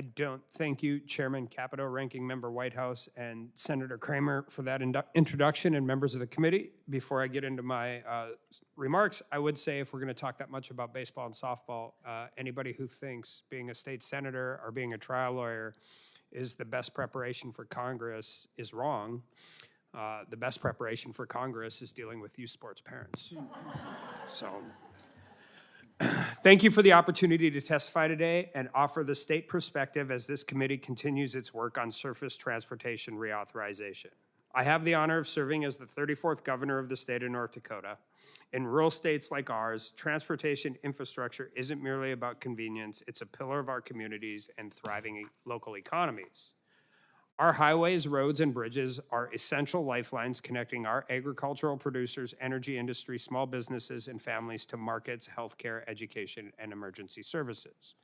I don't. Thank you, Chairman Capito, Ranking Member Whitehouse, and Senator Kramer for that introduction, and members of the committee. Before I get into my remarks, I would say if we're going to talk that much about baseball and softball, anybody who thinks being a state senator or being a trial lawyer is the best preparation for Congress is wrong. The best preparation for Congress is dealing with youth sports parents. So, thank you for the opportunity to testify today and offer the state perspective as this committee continues its work on surface transportation reauthorization. I have the honor of serving as the 34th governor of the state of North Dakota. In rural states like ours, transportation infrastructure isn't merely about convenience, it's a pillar of our communities and thriving local economies. Our highways, roads, and bridges are essential lifelines connecting our agricultural producers, energy industry, small businesses, and families to markets, healthcare, education, and emergency services.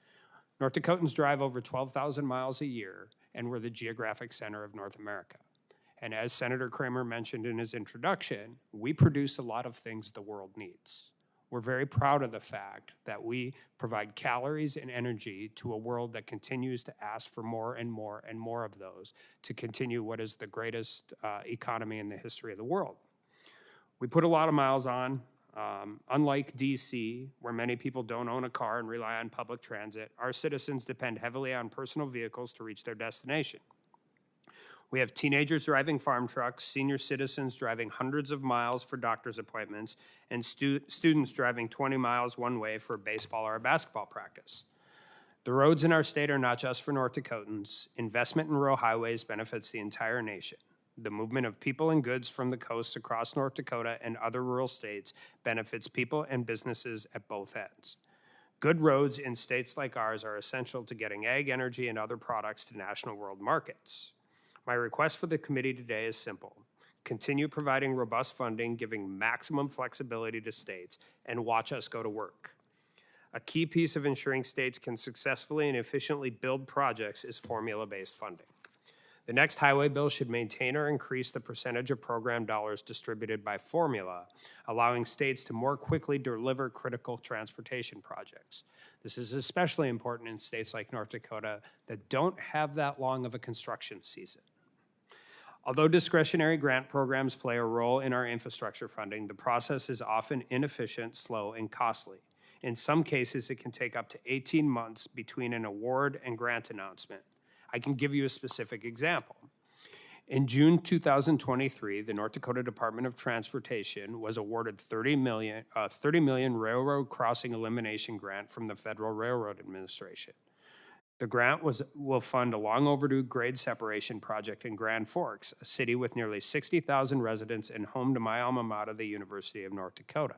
North Dakotans drive over 12,000 miles a year, and we're the geographic center of North America. And as Senator Kramer mentioned in his introduction, we produce a lot of things the world needs. We're very proud of the fact that we provide calories and energy to a world that continues to ask for more and more and more of those to continue what is the greatest economy in the history of the world. We put a lot of miles on. Unlike DC, where many people don't own a car and rely on public transit, our citizens depend heavily on personal vehicles to reach their destination. We have teenagers driving farm trucks, senior citizens driving hundreds of miles for doctor's appointments, and students driving 20 miles one way for baseball or a basketball practice. The roads in our state are not just for North Dakotans. Investment in rural highways benefits the entire nation. The movement of people and goods from the coast across North Dakota and other rural states benefits people and businesses at both ends. Good roads in states like ours are essential to getting ag, energy, and other products to national world markets. My request for the committee today is simple. Continue providing robust funding, giving maximum flexibility to states, and watch us go to work. A key piece of ensuring states can successfully and efficiently build projects is formula-based funding. The next highway bill should maintain or increase the percentage of program dollars distributed by formula, allowing states to more quickly deliver critical transportation projects. This is especially important in states like North Dakota that don't have that long of a construction season. Although discretionary grant programs play a role in our infrastructure funding, the process is often inefficient, slow, and costly. In some cases, it can take up to 18 months between an award and grant announcement. I can give you a specific example. In June 2023, the North Dakota Department of Transportation was awarded $30 million railroad crossing elimination grant from the Federal Railroad Administration. The grant will fund a long overdue grade separation project in Grand Forks, a city with nearly 60,000 residents and home to my alma mater, the University of North Dakota.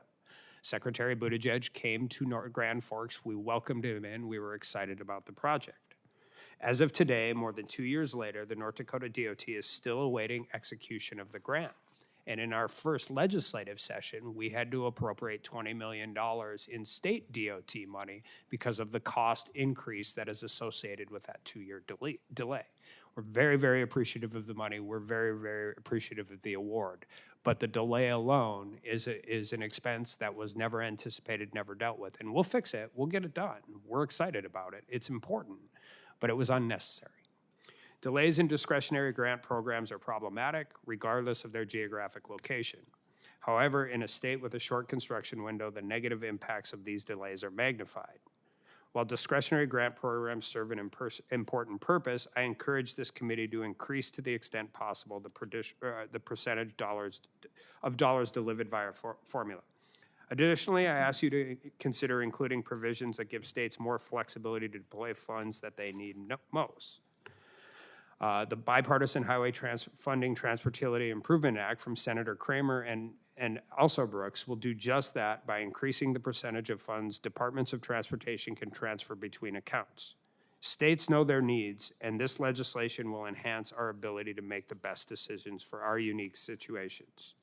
Secretary Buttigieg came to Grand Forks. We welcomed him in. We were excited about the project. As of today, more than 2 years later, the North Dakota DOT is still awaiting execution of the grant. And in our first legislative session, we had to appropriate $20 million in state DOT money because of the cost increase that is associated with that 2-year delay. We're very, very appreciative of the money. We're very, very appreciative of the award. But the delay alone is an expense that was never anticipated, never dealt with. And we'll fix it. We'll get it done. We're excited about it. It's important, but it was unnecessary. Delays in discretionary grant programs are problematic, regardless of their geographic location. However, in a state with a short construction window, the negative impacts of these delays are magnified. While discretionary grant programs serve an important purpose, I encourage this committee to increase to the extent possible the percentage of dollars delivered via formula. Additionally, I ask you to consider including provisions that give states more flexibility to deploy funds that they need most. The Bipartisan Highway Funding Transportability Improvement Act from Senator Kramer and also Brooks will do just that by increasing the percentage of funds departments of transportation can transfer between accounts. States know their needs, and this legislation will enhance our ability to make the best decisions for our unique situations.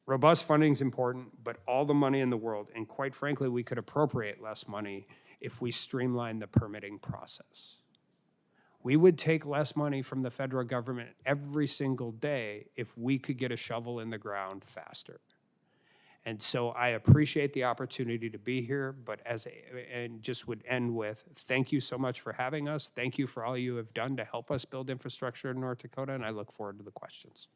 Robust funding is important, but all the money in the world, and quite frankly, we could appropriate less money if we streamline the permitting process. We would take less money from the federal government every single day if we could get a shovel in the ground faster. And so I appreciate the opportunity to be here, but and just would end with, thank you so much for having us. Thank you for all you have done to help us build infrastructure in North Dakota, and I look forward to the questions.